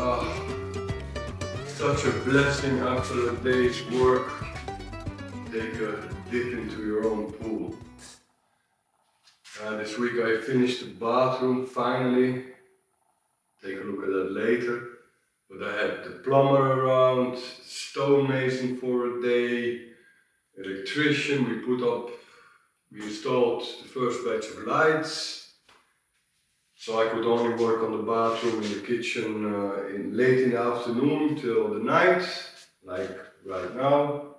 Ah, such a blessing after a day's work. Take a dip into your own pool. This week I finished the bathroom finally. Take a look at that later. But I had the plumber around, stonemason for a day, electrician. We installed the first batch of lights. So I could only work on the bathroom and the kitchen late in the afternoon till the night, like right now.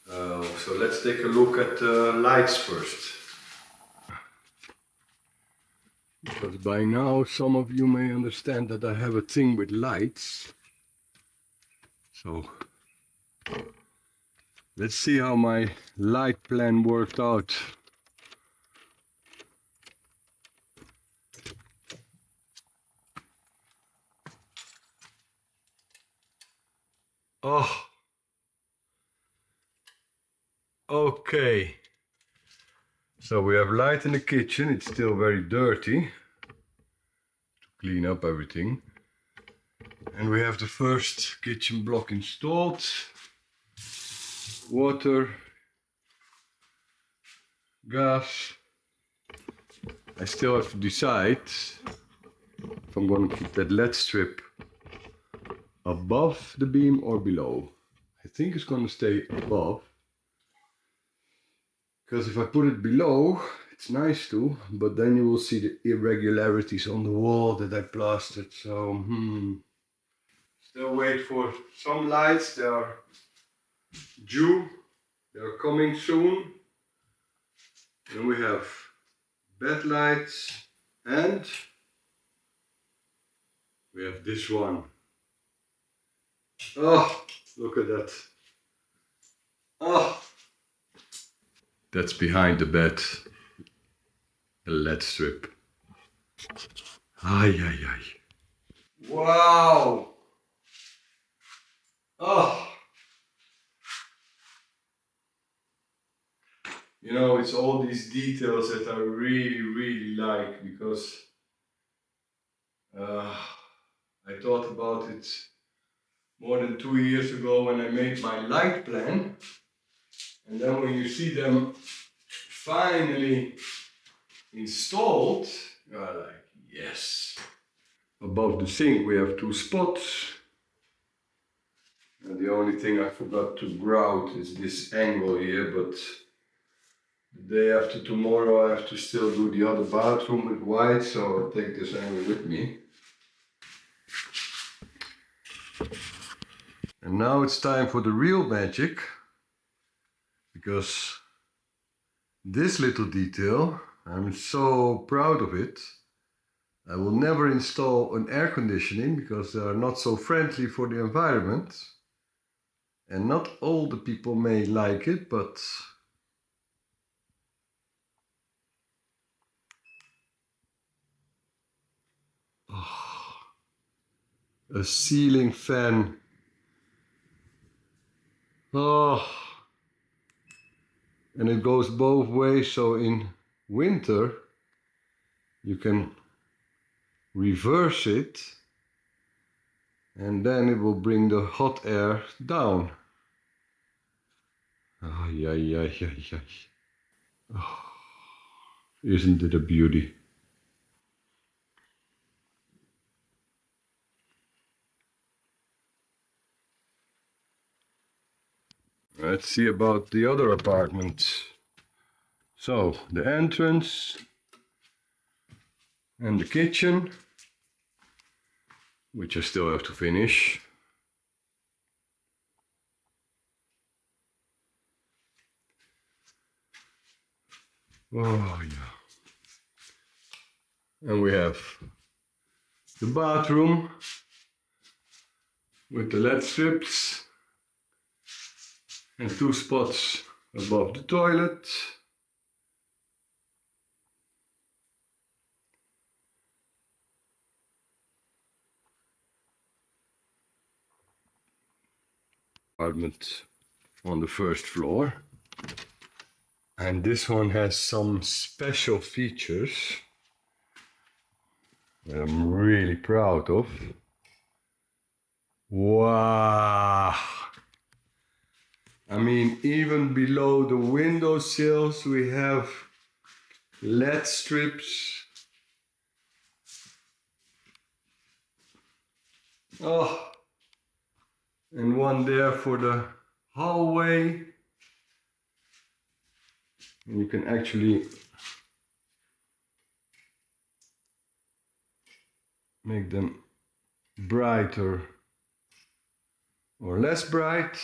So let's take a look at the lights first. Because by now some of you may understand that I have a thing with lights. So let's see how my light plan worked out. Oh, okay. So we have light in the kitchen. It's still very dirty to clean up everything. And we have the first kitchen block installed. Water, gas. I still have to decide if I'm going to keep that LED strip above the beam or below. I think it's going to stay above. Because if I put it below, it's nice too, but then you will see the irregularities on the wall that I plastered. So, still wait for some lights. They are due. They are coming soon. Then we have bed lights and we have this one. Oh, look at that. Oh, that's behind the bed. A LED strip. Ay, ay, ay. Wow. Oh. You know, it's all these details that I really, really like because I thought about it more than 2 years ago when I made my light plan. And then when you see them finally installed, you are like, yes. Above the sink we have 2 spots. And the only thing I forgot to grout is this angle here, but the day after tomorrow I have to still do the other bathroom with white, so I'll take this angle with me. And now it's time for the real magic, because this little detail, I'm so proud of it. I will never install an air conditioning because they are not so friendly for the environment. And not all the people may like it, but a ceiling fan. Oh, and it goes both ways, so in winter you can reverse it and then it will bring the hot air down. Ay, ay, ay, ay, ay. Oh, isn't it a beauty? Let's see about the other apartment. So, the entrance and the kitchen, which I still have to finish. Oh yeah. And we have the bathroom with the LED strips and 2 spots above the toilet. Apartment on the first floor. And this one has some special features that I'm really proud of. Wow! I mean, even below the window sills we have LED strips. Oh, and one there for the hallway. And you can actually make them brighter or less bright.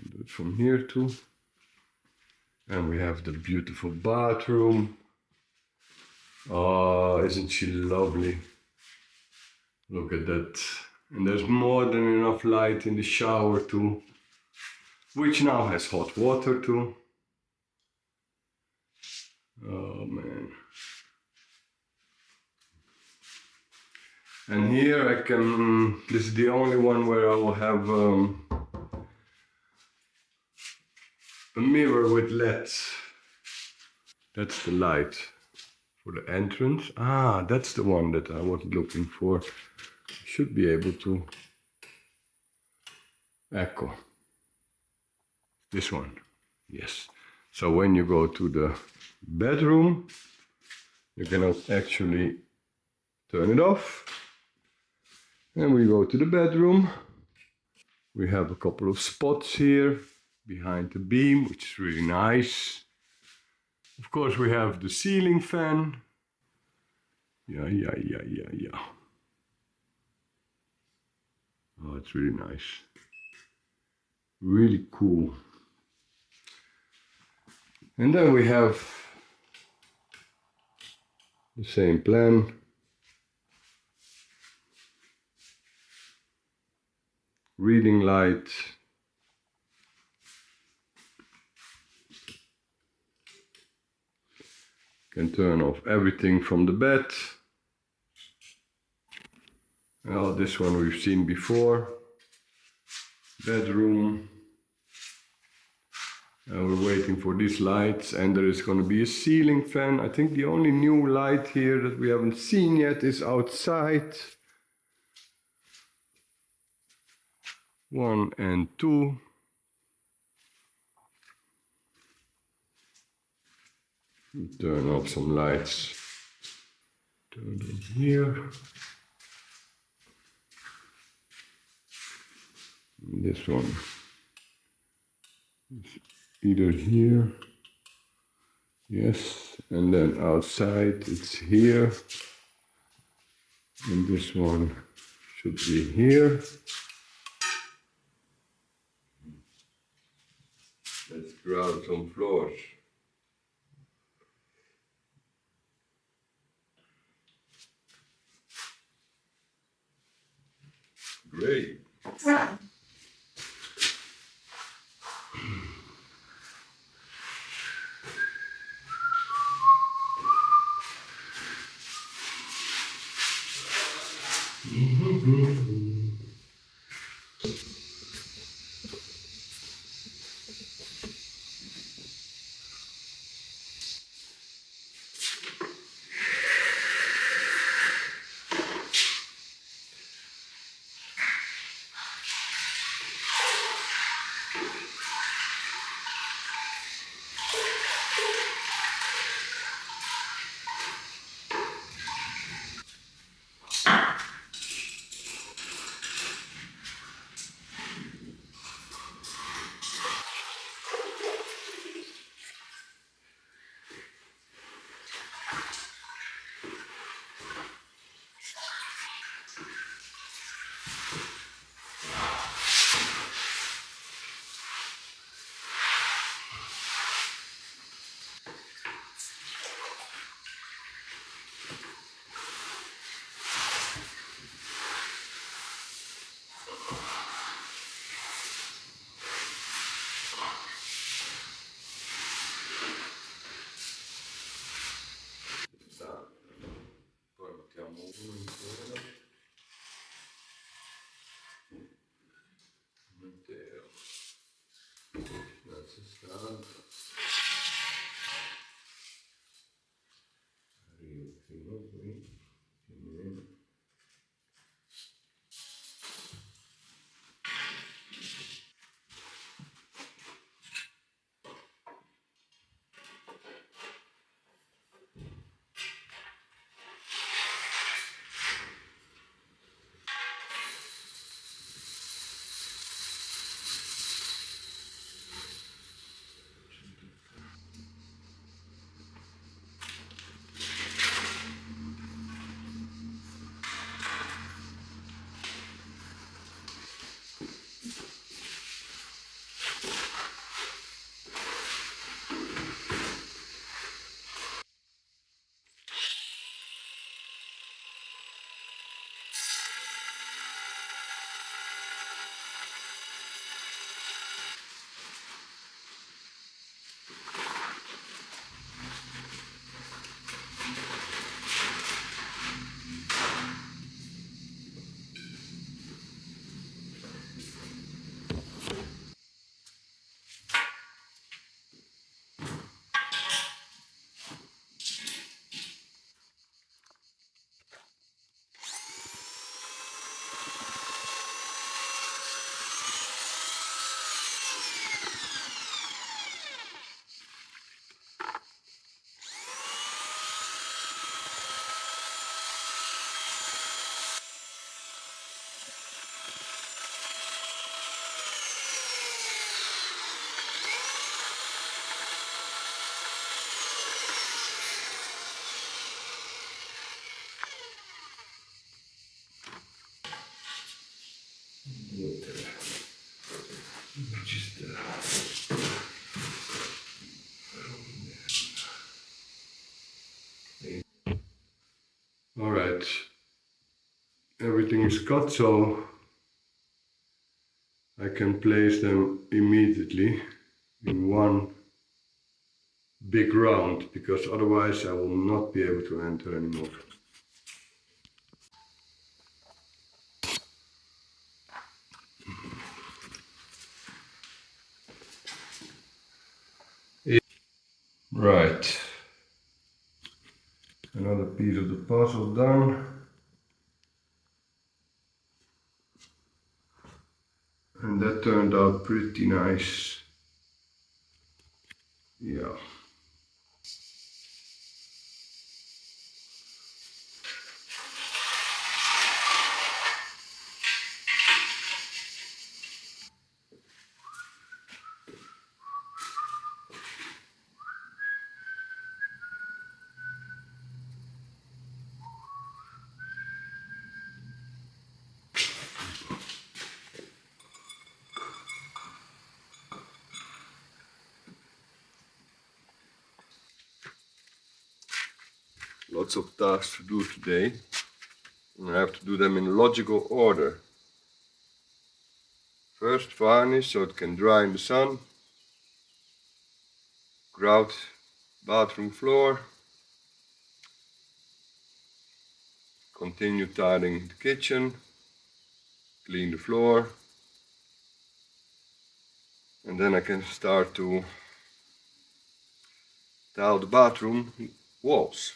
Do it from here too. And we have the beautiful bathroom. Oh, isn't she lovely? Look at that. And there's more than enough light in the shower too, which now has hot water too. Oh man. And here I can, this is the only one where I will have a mirror with LEDs. That's the light for the entrance. Ah, that's the one that I was looking for. Should be able to echo. This one, yes. So when you go to the bedroom, you can actually turn it off. And we go to the bedroom. We have a couple of spots here behind the beam, which is really nice. Of course, we have the ceiling fan. Yeah. Oh, it's really nice. Really cool. And then we have the same plan. Reading light. Can turn off everything from the bed. Well, this one we've seen before. Bedroom. We're waiting for these lights, and there is going to be a ceiling fan. I think the only new light here that we haven't seen yet is outside. 1 and 2. Turn off some lights. Turn them here. This one is either here. Yes, and then outside it's here. And this one should be here. Let's grout some floors. Great. Poi mettiamo uno in coda. Intero. That's 60. Alright, everything is cut, so I can place them immediately in one big round, because otherwise I will not be able to enter anymore. Right, another piece of the puzzle done. And that turned out pretty nice. Yeah. Lots of tasks to do today, and I have to do them in logical order. First varnish so it can dry in the sun, grout bathroom floor, continue tidying the kitchen, clean the floor, and then I can start to tile the bathroom walls.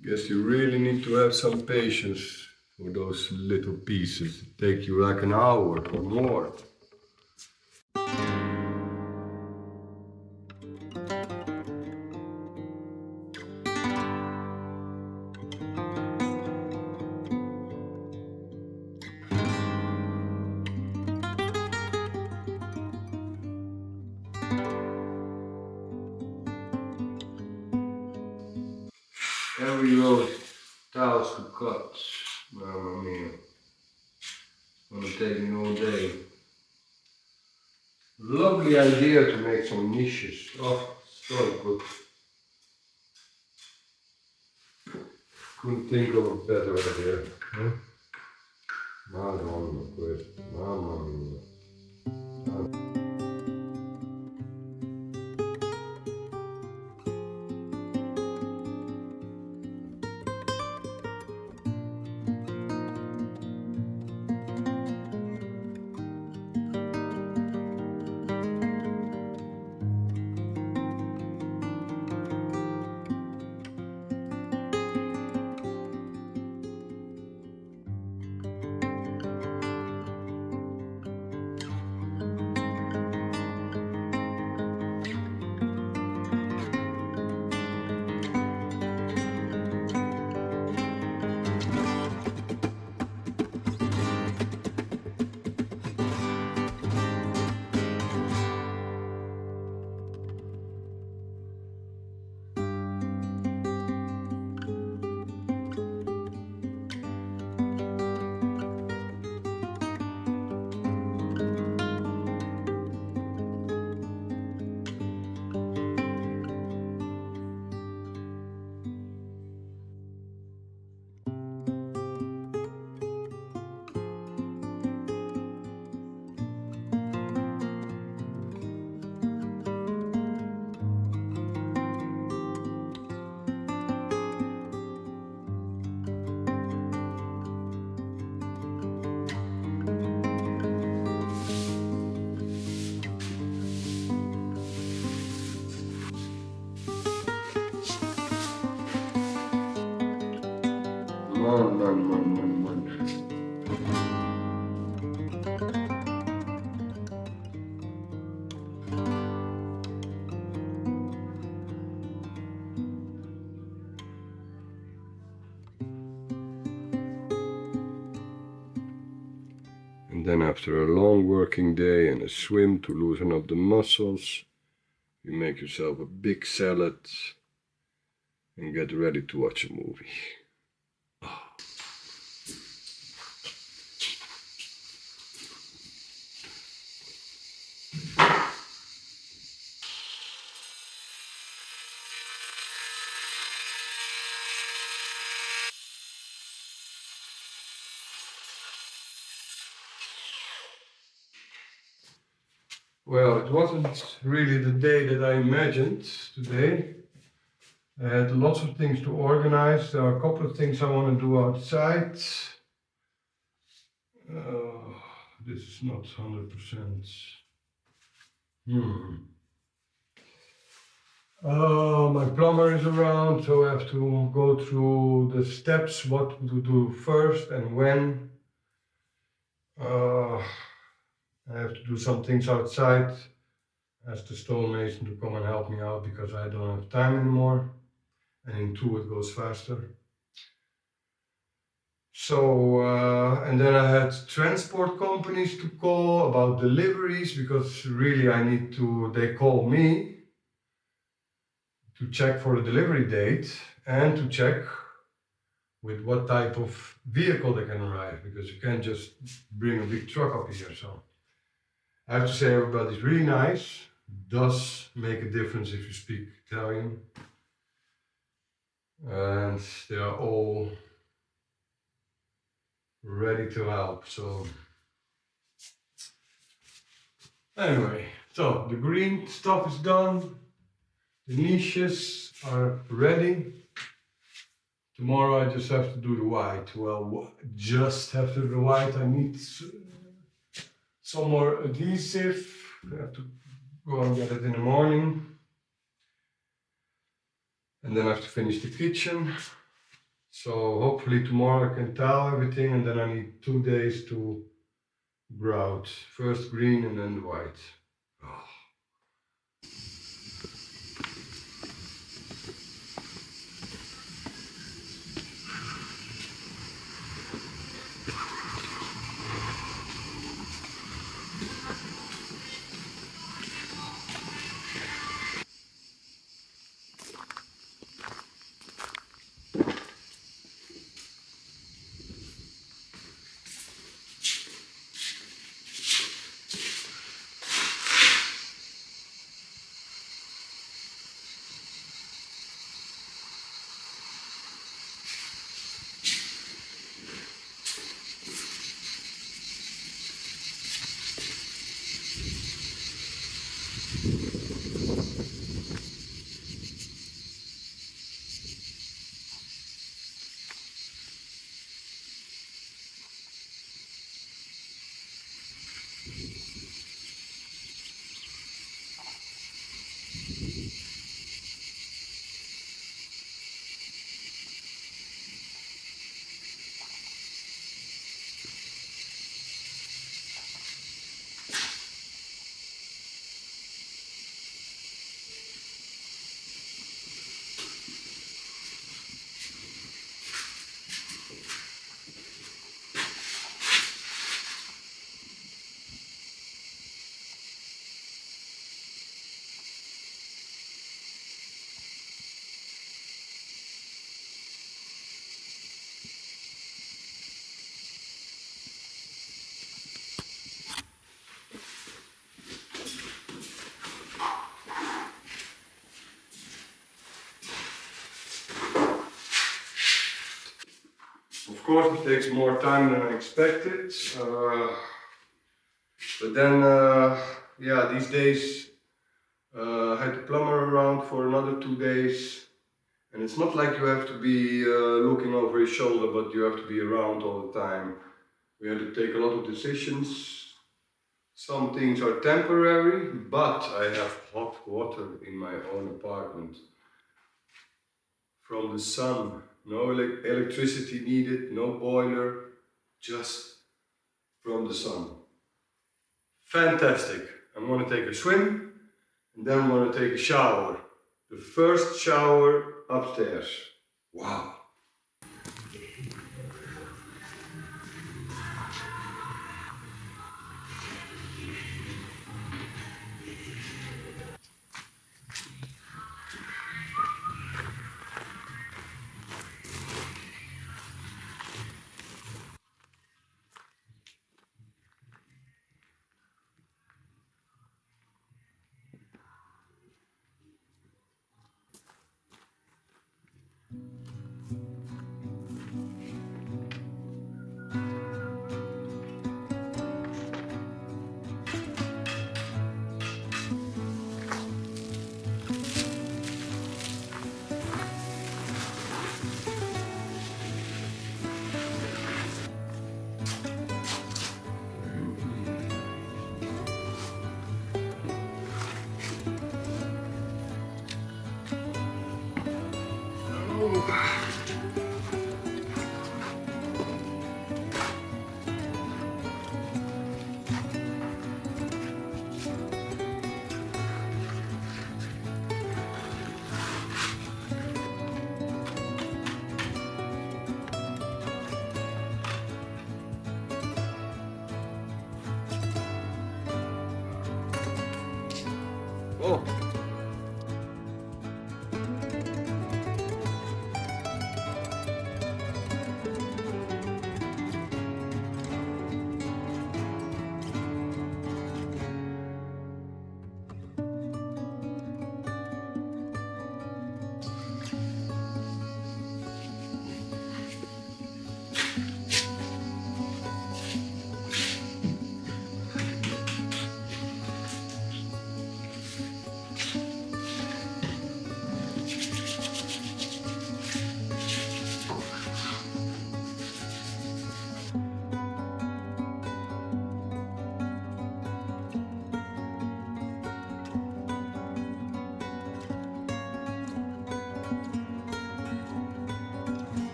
Guess you really need to have some patience for those little pieces. It take you like an hour or more. Every row tiles to cut. Mamma mia. Gonna take me all day. Lovely idea to make some niches. Oh, so good. Couldn't think of a better idea. Huh? Madonna, questo, mamma mia. Man. And then after a long working day and a swim to loosen up the muscles, you make yourself a big salad and get ready to watch a movie. Well, it wasn't really the day that I imagined today. I had lots of things to organize. There are a couple of things I want to do outside. This is not 100%. My plumber is around, so I have to go through the steps, what to do first and when. I have to do some things outside. Ask the stonemason to come and help me out because I don't have time anymore. And in 2 it goes faster. So, and then I had transport companies to call about deliveries because really I need to, they call me to check for the delivery date and to check with what type of vehicle they can arrive because you can't just bring a big truck up here. So I have to say everybody's really nice. It does make a difference if you speak Italian. And they are all ready to help. So anyway, so the green stuff is done. The niches are ready. Tomorrow I just have to do the white. Well, just have to do the white. I need some more adhesive. I have to go and get it in the morning. And then I have to finish the kitchen. So hopefully tomorrow I can tile everything and then I need 2 days to grout. First green and then the white. Oh. Of course, it takes more time than I expected, but then, yeah, these days I had the plumber around for another 2 days, and it's not like you have to be looking over his shoulder, but you have to be around all the time. We had to take a lot of decisions. Some things are temporary, but I have hot water in my own apartment from the sun. No electricity needed, no boiler, just from the sun. Fantastic. I'm going to take a swim and then I'm going to take a shower. The first shower upstairs. Wow. Oh.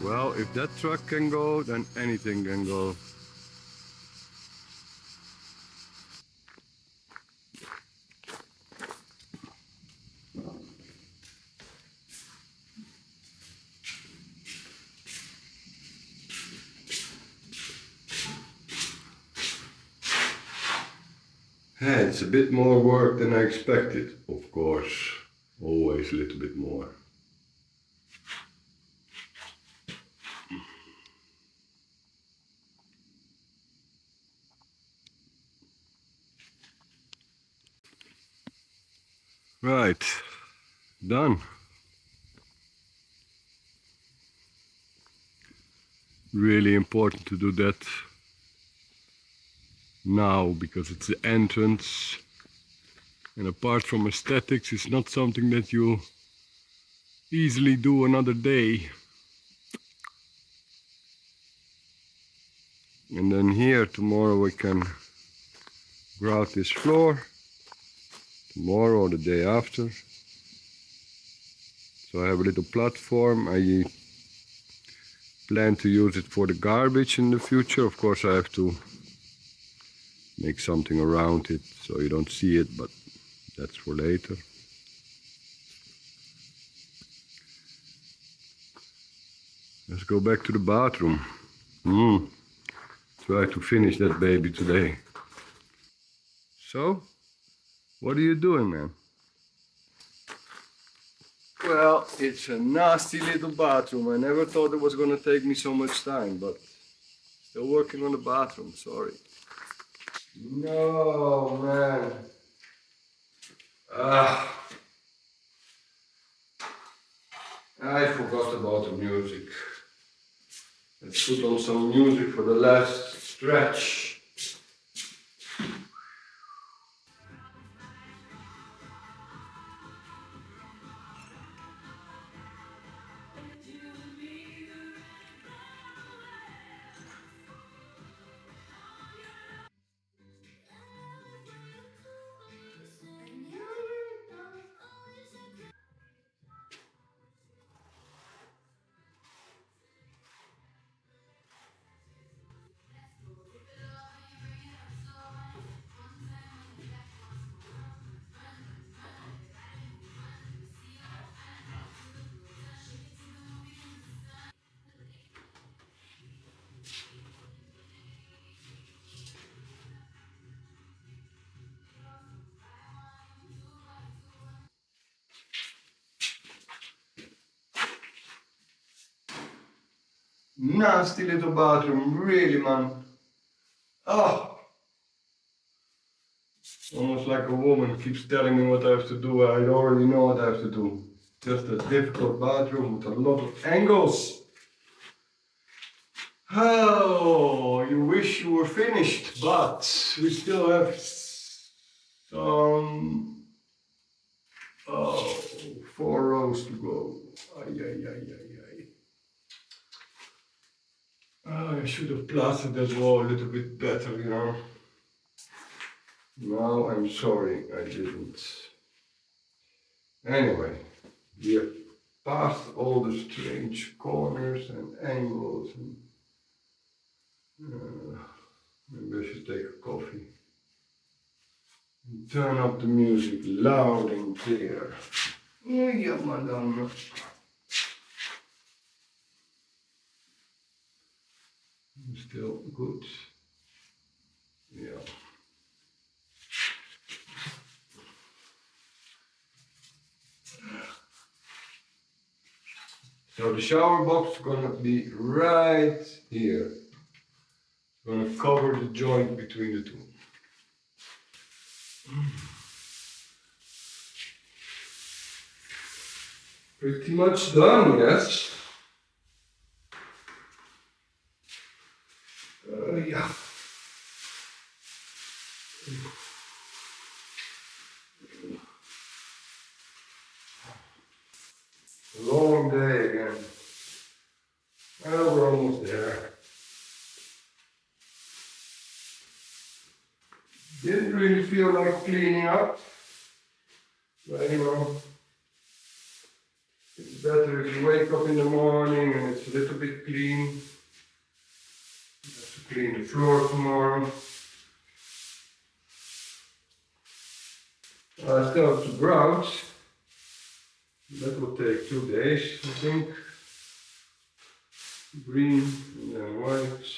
Well, if that truck can go, then anything can go. Yeah, it's a bit more work than I expected, of course. Always a little bit more. Right, done. Really important to do that now because it's the entrance. And apart from aesthetics, it's not something that you easily do another day. And then here tomorrow we can grout this floor. Tomorrow or the day after. So I have a little platform. I plan to use it for the garbage in the future. Of course I have to make something around it so you don't see it, but that's for later. Let's go back to the bathroom. Try to finish that baby today. So, what are you doing, man? Well, it's a nasty little bathroom. I never thought it was gonna take me so much time, but still working on the bathroom, sorry. No, man. I forgot about the music. Let's put on some music for the last stretch. Nasty little bathroom, really, man. Oh, almost like a woman keeps telling me what I have to do. I already know what I have to do. Just a difficult bathroom with a lot of angles. Oh, you wish you were finished, but we still have some, 4 rows to go. Ay, ay, ay, ay, ay. Oh, I should have plastered that wall a little bit better, you know. Now I'm sorry I didn't. Anyway, we have passed all the strange corners and angles. And, maybe I should take a coffee. And turn up the music loud and clear. Yeah, madame. Still good. Yeah. So the shower box is gonna be right here. It's gonna cover the joint between the two. Pretty much done, yes. Yeah. Long day again. Well, we're almost there. Didn't really feel like cleaning up, but you know, it's better if you wake up in the morning and it's a little bit clean. You have to clean the floor tomorrow. I still have to grout. That will take 2 days, I think. Green and then white.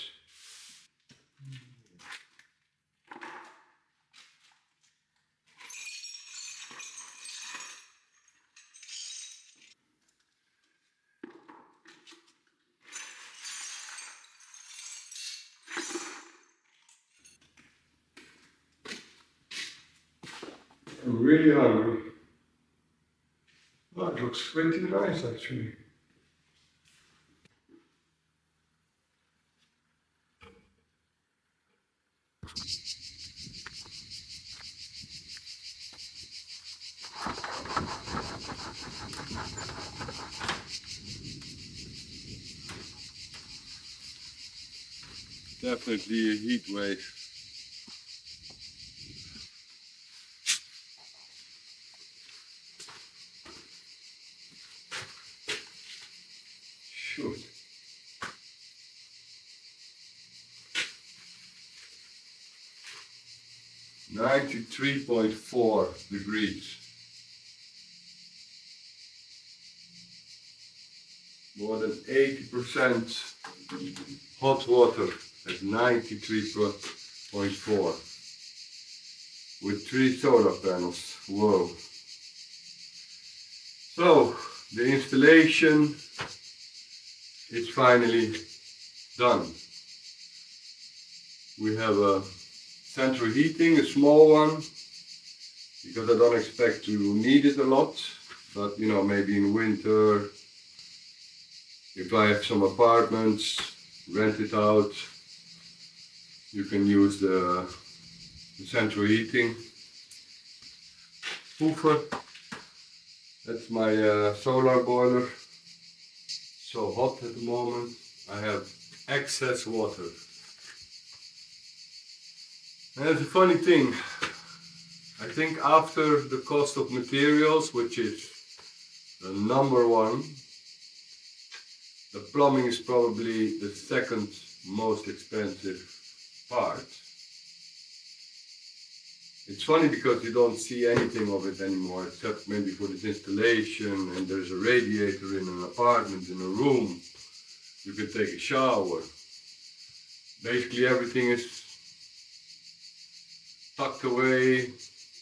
I'm really hungry. Oh, it looks pretty nice actually. Definitely a heat wave. Shoot. (93.4 degrees). More than 80% hot water at 93.4 with 3 solar panels. Whoa. So the installation is finally done. We have a central heating, a small one, because I don't expect to need it a lot, but you know, maybe in winter, if I have some apartments, rent it out, you can use the central heating. Hoover, that's my solar boiler. So hot at the moment, I have excess water. And that's a funny thing. I think after the cost of materials, which is the number one, the plumbing is probably the second most expensive part. It's funny because you don't see anything of it anymore, except maybe for this installation, and there's a radiator in an apartment, in a room. You can take a shower. Basically everything is tucked away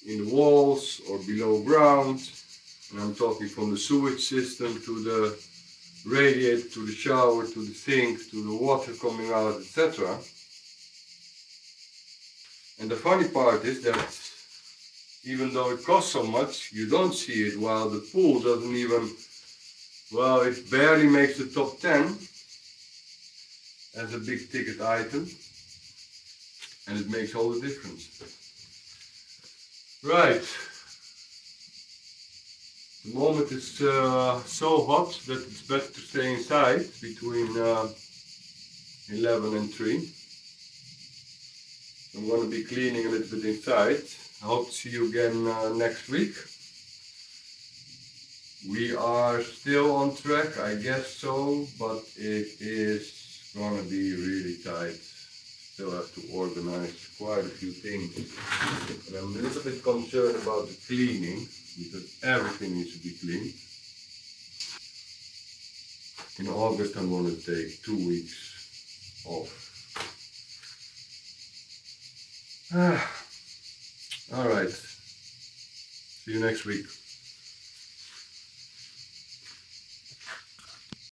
in the walls or below ground. And I'm talking from the sewage system to the radiator, to the shower, to the sink, to the water coming out, etc. And the funny part is that even though it costs so much, you don't see it, while the pool doesn't even, well, it barely makes the top 10 as a big ticket item, and it makes all the difference. Right. The moment is so hot that it's better to stay inside between 11 and 3. I'm going to be cleaning a little bit inside. I hope to see you again next week. We are still on track, I guess so, but it is going to be really tight. Still have to organize quite a few things. And I'm a little bit concerned about the cleaning, because everything needs to be cleaned. In August I'm going to take 2 weeks off. Alright, see you next week.